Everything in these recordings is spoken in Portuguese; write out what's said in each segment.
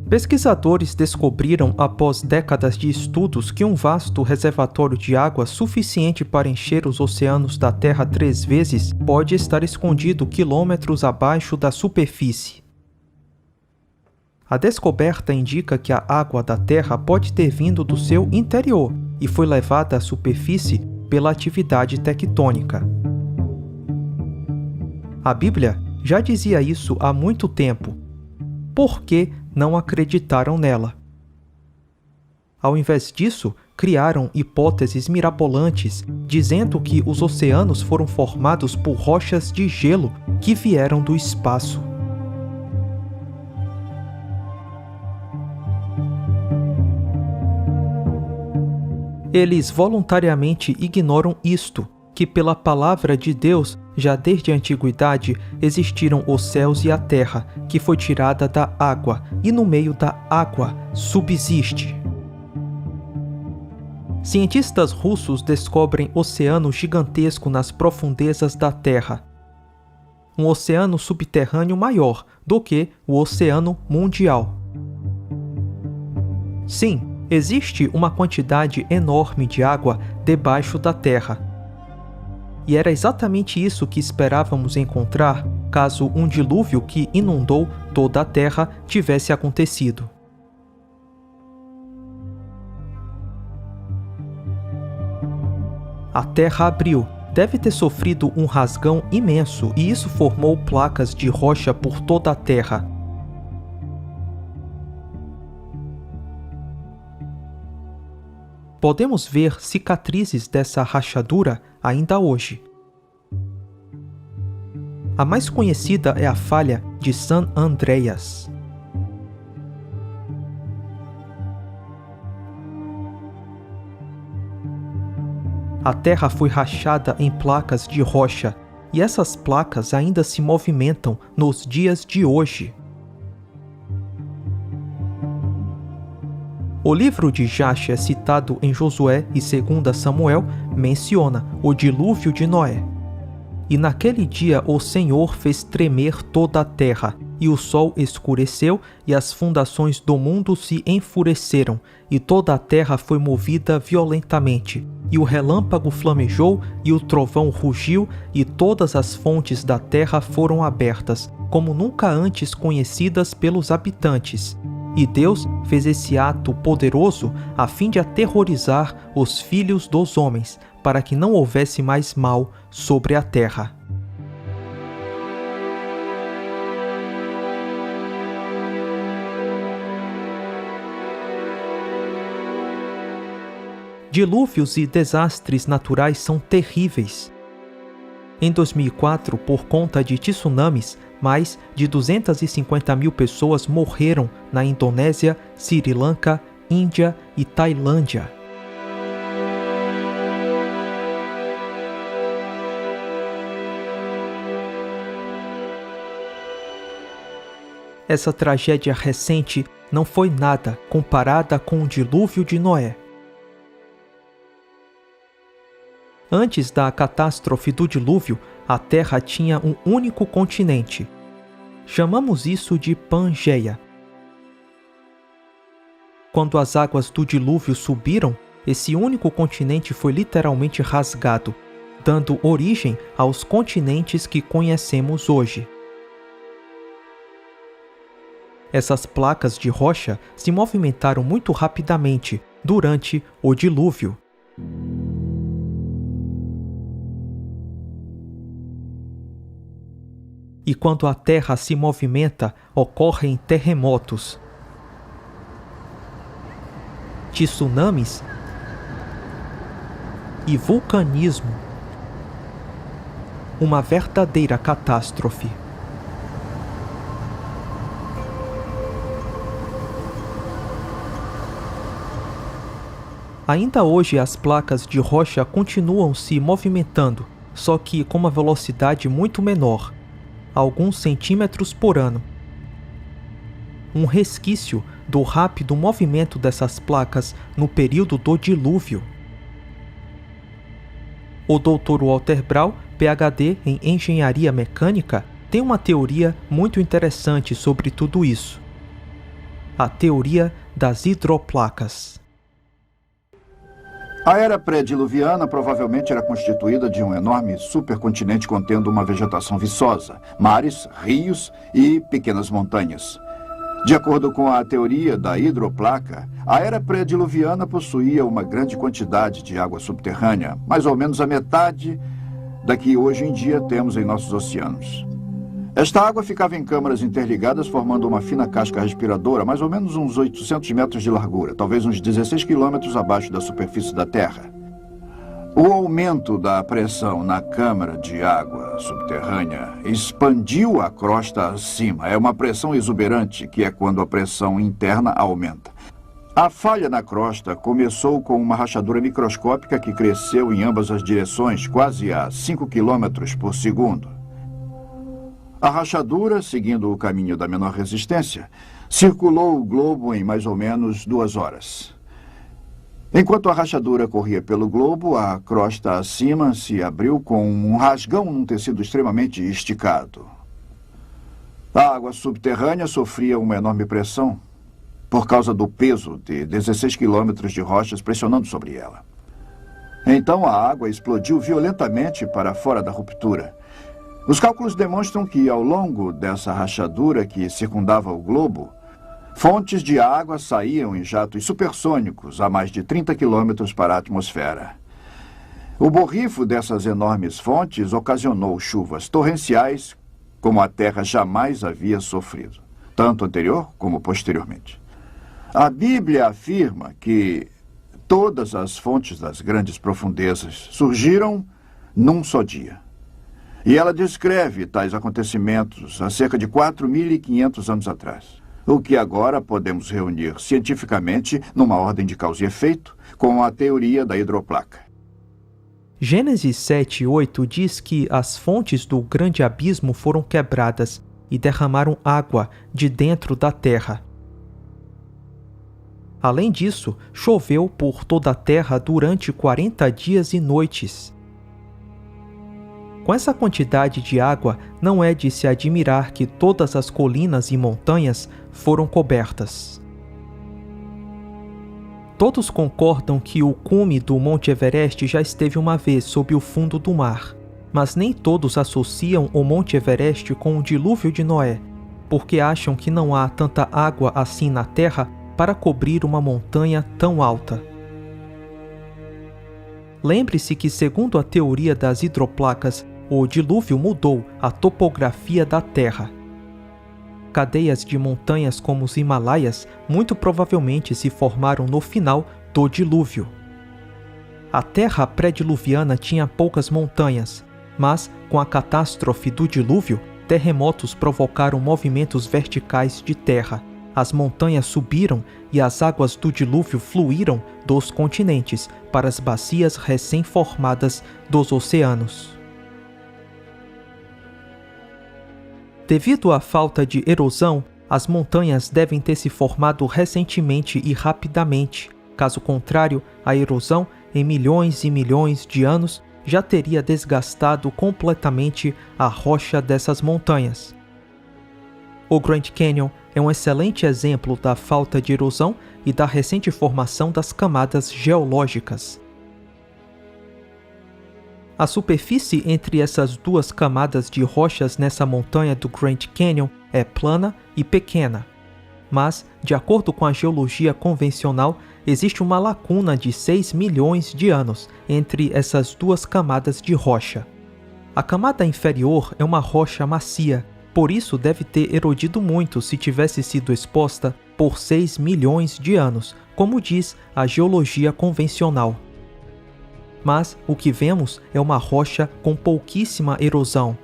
Pesquisadores descobriram após décadas de estudos que um vasto reservatório de água suficiente para encher os oceanos da Terra 3 vezes pode estar escondido quilômetros abaixo da superfície. A descoberta indica que a água da Terra pode ter vindo do seu interior e foi levada à superfície pela atividade tectônica. A Bíblia já dizia isso há muito tempo. Por que não acreditaram nela? Ao invés disso, criaram hipóteses mirabolantes, dizendo que os oceanos foram formados por rochas de gelo que vieram do espaço. Eles voluntariamente ignoram isto, que pela palavra de Deus, já desde a antiguidade, existiram os céus e a terra, que foi tirada da água, e no meio da água subsiste. Cientistas russos descobrem oceano gigantesco nas profundezas da Terra. Um oceano subterrâneo maior do que o Oceano Mundial. Sim, existe uma quantidade enorme de água debaixo da Terra. E era exatamente isso que esperávamos encontrar caso um dilúvio que inundou toda a Terra tivesse acontecido. A Terra abriu, deve ter sofrido um rasgão imenso e isso formou placas de rocha por toda a Terra. Podemos ver cicatrizes dessa rachadura ainda hoje. A mais conhecida é a falha de San Andreas. A Terra foi rachada em placas de rocha, e essas placas ainda se movimentam nos dias de hoje. O livro de Jasher, citado em Josué e 2 Samuel, menciona o dilúvio de Noé. E naquele dia o Senhor fez tremer toda a terra, e o sol escureceu, e as fundações do mundo se enfureceram, e toda a terra foi movida violentamente. E o relâmpago flamejou, e o trovão rugiu, e todas as fontes da terra foram abertas, como nunca antes conhecidas pelos habitantes. E Deus fez esse ato poderoso a fim de aterrorizar os filhos dos homens, para que não houvesse mais mal sobre a terra. Dilúvios e desastres naturais são terríveis. Em 2004, por conta de tsunamis, mais de 250 mil pessoas morreram na Indonésia, Sri Lanka, Índia e Tailândia. Essa tragédia recente não foi nada comparada com o dilúvio de Noé. Antes da catástrofe do dilúvio, a Terra tinha um único continente. Chamamos isso de Pangeia. Quando as águas do dilúvio subiram, esse único continente foi literalmente rasgado, dando origem aos continentes que conhecemos hoje. Essas placas de rocha se movimentaram muito rapidamente durante o dilúvio. E quando a Terra se movimenta, ocorrem terremotos, tsunamis e vulcanismo. Uma verdadeira catástrofe. Ainda hoje as placas de rocha continuam se movimentando, só que com uma velocidade muito menor. Alguns centímetros por ano. Um resquício do rápido movimento dessas placas no período do dilúvio. O Dr. Walter Braun, PhD em Engenharia Mecânica, tem uma teoria muito interessante sobre tudo isso. a teoria das hidroplacas. A era pré-diluviana provavelmente era constituída de um enorme supercontinente contendo uma vegetação viçosa, mares, rios e pequenas montanhas. De acordo com a teoria da hidroplaca, a era pré-diluviana possuía uma grande quantidade de água subterrânea, mais ou menos a metade da que hoje em dia temos em nossos oceanos. Esta água ficava em câmaras interligadas, formando uma fina casca respiradora, mais ou menos uns 800 metros de largura, talvez uns 16 quilômetros abaixo da superfície da Terra. O aumento da pressão na câmara de água subterrânea expandiu a crosta acima. É uma pressão exuberante, que é quando a pressão interna aumenta. A falha na crosta começou com uma rachadura microscópica que cresceu em ambas as direções, quase a 5 quilômetros por segundo. A rachadura, seguindo o caminho da menor resistência, circulou o globo em mais ou menos 2 horas. Enquanto a rachadura corria pelo globo, a crosta acima se abriu com um rasgão num tecido extremamente esticado. A água subterrânea sofria uma enorme pressão por causa do peso de 16 quilômetros de rochas pressionando sobre ela. Então a água explodiu violentamente para fora da ruptura. Os cálculos demonstram que, ao longo dessa rachadura que circundava o globo, fontes de água saíam em jatos supersônicos a mais de 30 quilômetros para a atmosfera. O borrifo dessas enormes fontes ocasionou chuvas torrenciais como a Terra jamais havia sofrido, tanto anterior como posteriormente. A Bíblia afirma que todas as fontes das grandes profundezas surgiram num só dia. E ela descreve tais acontecimentos há cerca de 4.500 anos atrás, o que agora podemos reunir cientificamente numa ordem de causa e efeito com a teoria da hidroplaca. Gênesis 7:8 diz que as fontes do grande abismo foram quebradas e derramaram água de dentro da terra. Além disso, choveu por toda a terra durante 40 dias e noites. Com essa quantidade de água, não é de se admirar que todas as colinas e montanhas foram cobertas. Todos concordam que o cume do Monte Everest já esteve uma vez sob o fundo do mar, mas nem todos associam o Monte Everest com o dilúvio de Noé, porque acham que não há tanta água assim na Terra para cobrir uma montanha tão alta. Lembre-se que, segundo a teoria das hidroplacas, o dilúvio mudou a topografia da Terra. Cadeias de montanhas como os Himalaias muito provavelmente se formaram no final do dilúvio. A Terra pré-diluviana tinha poucas montanhas, mas com a catástrofe do dilúvio, terremotos provocaram movimentos verticais de terra. As montanhas subiram e as águas do dilúvio fluíram dos continentes para as bacias recém-formadas dos oceanos. Devido à falta de erosão, as montanhas devem ter se formado recentemente e rapidamente. Caso contrário, a erosão, em milhões e milhões de anos, já teria desgastado completamente a rocha dessas montanhas. O Grand Canyon é um excelente exemplo da falta de erosão e da recente formação das camadas geológicas. A superfície entre essas duas camadas de rochas nessa montanha do Grand Canyon é plana e pequena. Mas, de acordo com a geologia convencional, existe uma lacuna de 6 milhões de anos entre essas duas camadas de rocha. A camada inferior é uma rocha macia, por isso deve ter erodido muito se tivesse sido exposta por 6 milhões de anos, como diz a geologia convencional. Mas o que vemos é uma rocha com pouquíssima erosão.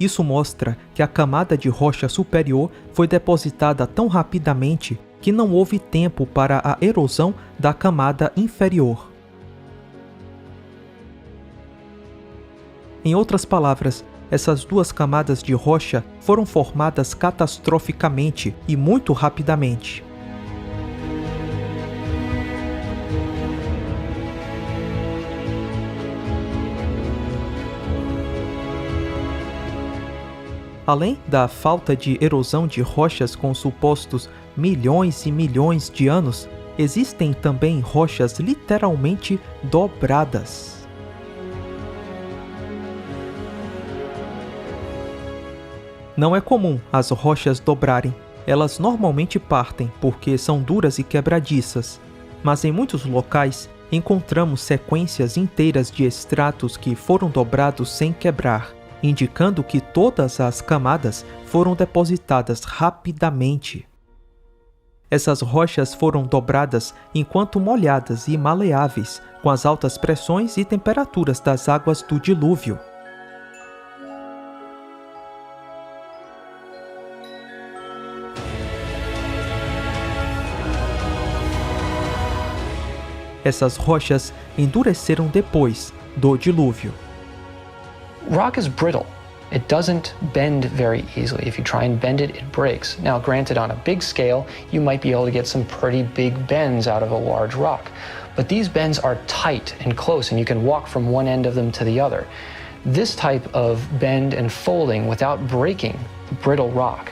Isso mostra que a camada de rocha superior foi depositada tão rapidamente que não houve tempo para a erosão da camada inferior. Em outras palavras, essas duas camadas de rocha foram formadas catastroficamente e muito rapidamente. Além da falta de erosão de rochas com supostos milhões e milhões de anos, existem também rochas literalmente dobradas. Não é comum as rochas dobrarem. Elas normalmente partem porque são duras e quebradiças. Mas em muitos locais, encontramos sequências inteiras de estratos que foram dobrados sem quebrar, indicando que todas as camadas foram depositadas rapidamente. Essas rochas foram dobradas enquanto molhadas e maleáveis, com as altas pressões e temperaturas das águas do dilúvio. Essas rochas endureceram depois do dilúvio. Rock is brittle. It doesn't bend very easily. If you try and bend it, it breaks. Now, granted, on a big scale, you might be able to get some pretty big bends out of a large rock. But these bends are tight and close, and you can walk from one end of them to the other. This type of bend and folding without breaking brittle rock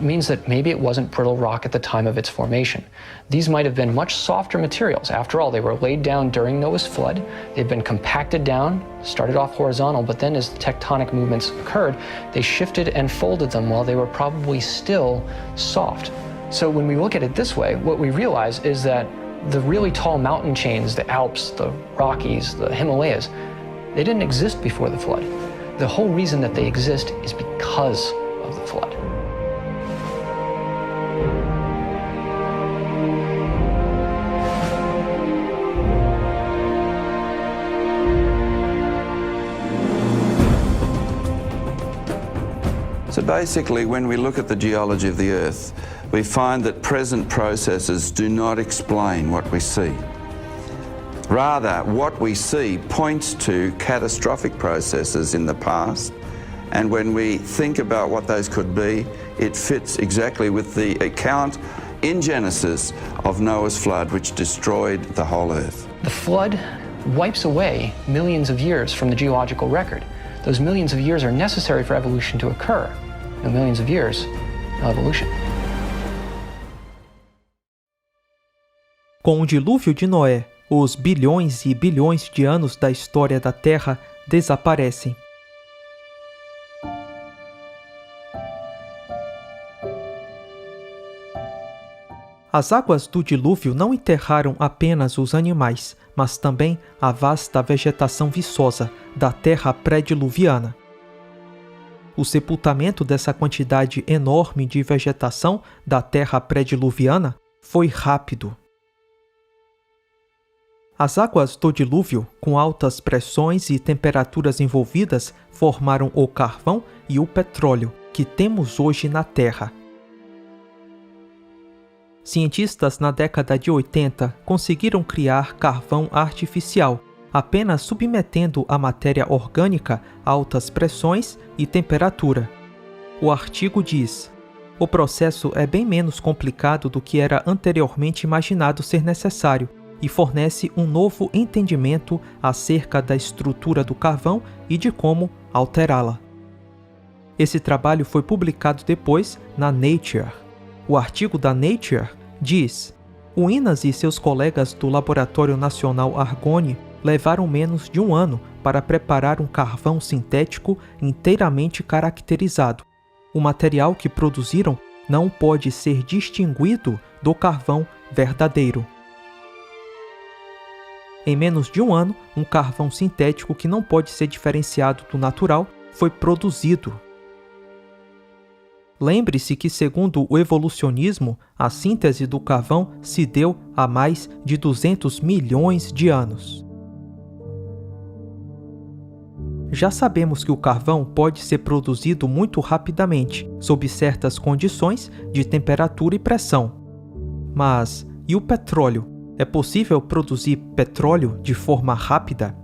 means that maybe it wasn't brittle rock at the time of its formation. These might have been much softer materials. After all, they were laid down during Noah's flood. They've been compacted down, started off horizontal, but then as the tectonic movements occurred, they shifted and folded them while they were probably still soft. So when we look at it this way, what we realize is that the really tall mountain chains, the Alps, the Rockies, the Himalayas, they didn't exist before the flood. The whole reason that they exist is because of the flood. So basically, when we look at the geology of the Earth, we find that present processes do not explain what we see. Rather, what we see points to catastrophic processes in the past, and when we think about what those could be, it fits exactly with the account in Genesis of Noah's flood, which destroyed the whole Earth. The flood wipes away millions of years from the geological record. Those millions of years are necessary for evolution to occur. No millions of years, no evolution. Com o dilúvio de Noé, os bilhões e bilhões de anos da história da Terra desaparecem. As águas do dilúvio não enterraram apenas os animais, mas também a vasta vegetação viçosa da terra pré-diluviana. O sepultamento dessa quantidade enorme de vegetação da terra pré-diluviana foi rápido. As águas do dilúvio, com altas pressões e temperaturas envolvidas, formaram o carvão e o petróleo que temos hoje na Terra. Cientistas na década de 80 conseguiram criar carvão artificial, apenas submetendo a matéria orgânica a altas pressões e temperatura. O artigo diz: o processo é bem menos complicado do que era anteriormente imaginado ser necessário e fornece um novo entendimento acerca da estrutura do carvão e de como alterá-la. Esse trabalho foi publicado depois na Nature. O artigo da Nature diz: o Innas e seus colegas do Laboratório Nacional Argonne levaram menos de um ano para preparar um carvão sintético inteiramente caracterizado. O material que produziram não pode ser distinguido do carvão verdadeiro. Em menos de um ano, um carvão sintético que não pode ser diferenciado do natural foi produzido. Lembre-se que, segundo o evolucionismo, a síntese do carvão se deu há mais de 200 milhões de anos. Já sabemos que o carvão pode ser produzido muito rapidamente, sob certas condições de temperatura e pressão. Mas, e o petróleo? É possível produzir petróleo de forma rápida?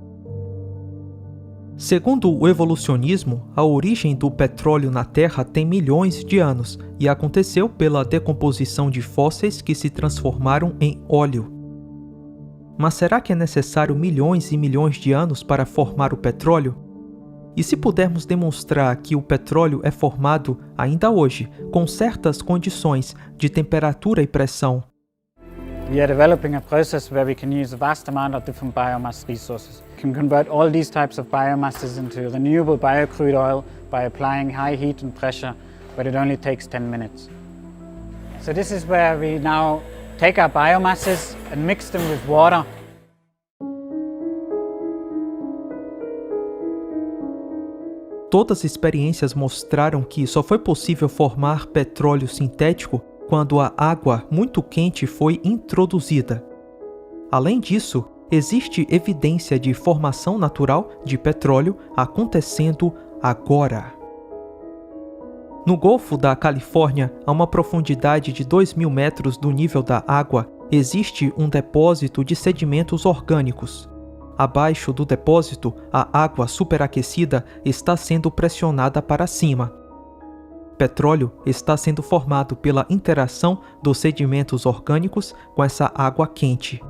Segundo o evolucionismo, a origem do petróleo na Terra tem milhões de anos e aconteceu pela decomposição de fósseis que se transformaram em óleo. Mas será que é necessário milhões e milhões de anos para formar o petróleo? E se pudermos demonstrar que o petróleo é formado ainda hoje, com certas condições de temperatura e pressão, We are developing a process where we can use a vast amount of different biomass resources. We can convert all these types of biomasses into renewable biocrude oil by applying high heat and pressure, but it only takes 10 minutes. So this is where we now take our biomasses and mix them with water. Todas as experiências mostraram que só foi possível formar petróleo sintético quando a água muito quente foi introduzida. Além disso, existe evidência de formação natural de petróleo acontecendo agora. No Golfo da Califórnia, a uma profundidade de 2.000 metros do nível da água, existe um depósito de sedimentos orgânicos. Abaixo do depósito, a água superaquecida está sendo pressionada para cima. Petróleo está sendo formado pela interação dos sedimentos orgânicos com essa água quente.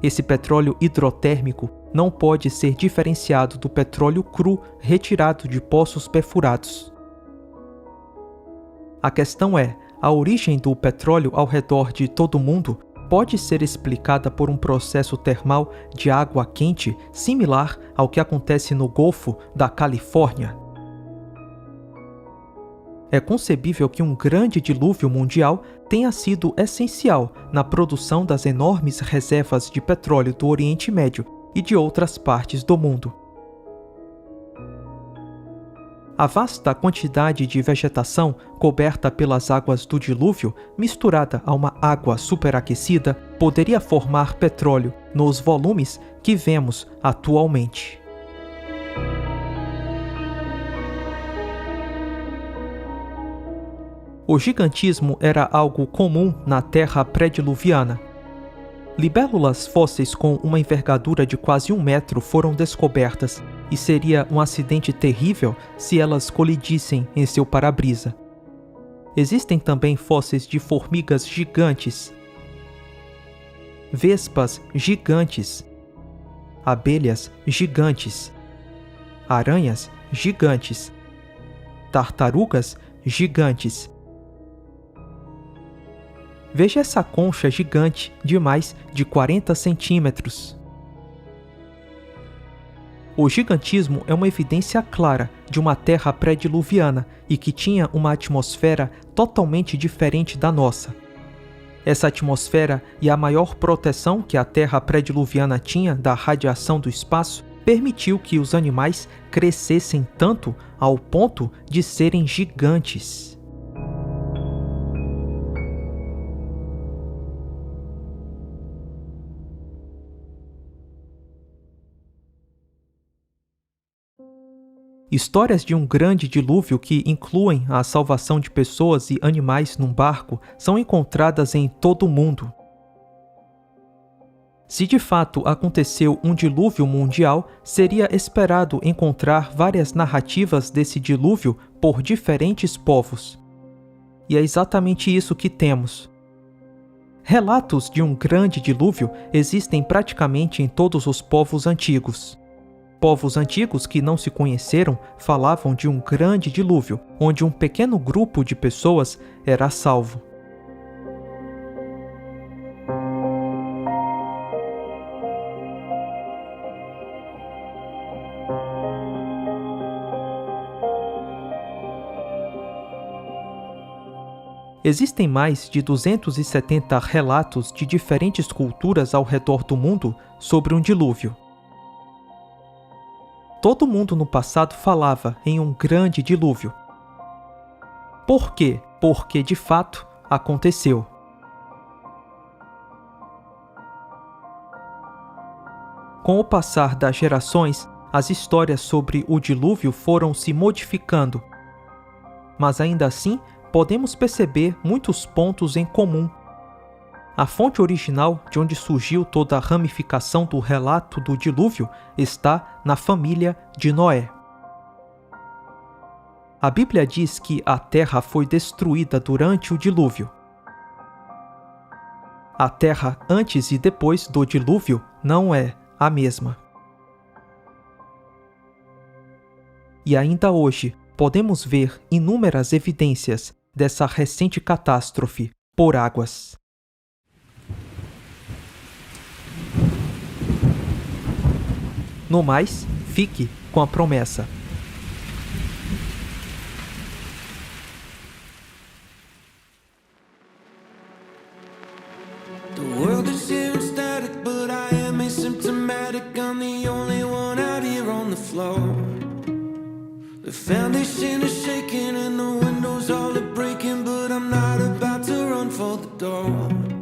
Esse petróleo hidrotérmico não pode ser diferenciado do petróleo cru retirado de poços perfurados. A questão é, a origem do petróleo ao redor de todo o mundo pode ser explicada por um processo termal de água quente similar ao que acontece no Golfo da Califórnia. É concebível que um grande dilúvio mundial tenha sido essencial na produção das enormes reservas de petróleo do Oriente Médio e de outras partes do mundo. A vasta quantidade de vegetação coberta pelas águas do dilúvio, misturada a uma água superaquecida, poderia formar petróleo nos volumes que vemos atualmente. O gigantismo era algo comum na Terra pré-diluviana. Libélulas fósseis com uma envergadura de quase 1 metro foram descobertas, e seria um acidente terrível se elas colidissem em seu para-brisa. Existem também fósseis de formigas gigantes, vespas gigantes, abelhas gigantes, aranhas gigantes, tartarugas gigantes. Veja essa concha gigante de mais de 40 centímetros. O gigantismo é uma evidência clara de uma Terra pré-diluviana e que tinha uma atmosfera totalmente diferente da nossa. Essa atmosfera e a maior proteção que a Terra pré-diluviana tinha da radiação do espaço permitiu que os animais crescessem tanto ao ponto de serem gigantes. Histórias de um grande dilúvio que incluem a salvação de pessoas e animais num barco são encontradas em todo o mundo. Se de fato aconteceu um dilúvio mundial, seria esperado encontrar várias narrativas desse dilúvio por diferentes povos. E é exatamente isso que temos. Relatos de um grande dilúvio existem praticamente em todos os povos antigos. Povos antigos que não se conheceram falavam de um grande dilúvio, onde um pequeno grupo de pessoas era salvo. Existem mais de 270 relatos de diferentes culturas ao redor do mundo sobre um dilúvio. Todo mundo no passado falava em um grande dilúvio. Por quê? Porque de fato aconteceu. Com o passar das gerações, as histórias sobre o dilúvio foram se modificando. Mas ainda assim, podemos perceber muitos pontos em comum. A fonte original de onde surgiu toda a ramificação do relato do dilúvio está na família de Noé. A Bíblia diz que a terra foi destruída durante o dilúvio. A terra antes e depois do dilúvio não é a mesma. E ainda hoje, podemos ver inúmeras evidências dessa recente catástrofe por águas. No mais, fique com a promessa. The world is here and static, but I am asymptomatic. I'm the only one out here on the floor. The foundation is shaking and the windows all are breaking, but I'm not about to run for the door.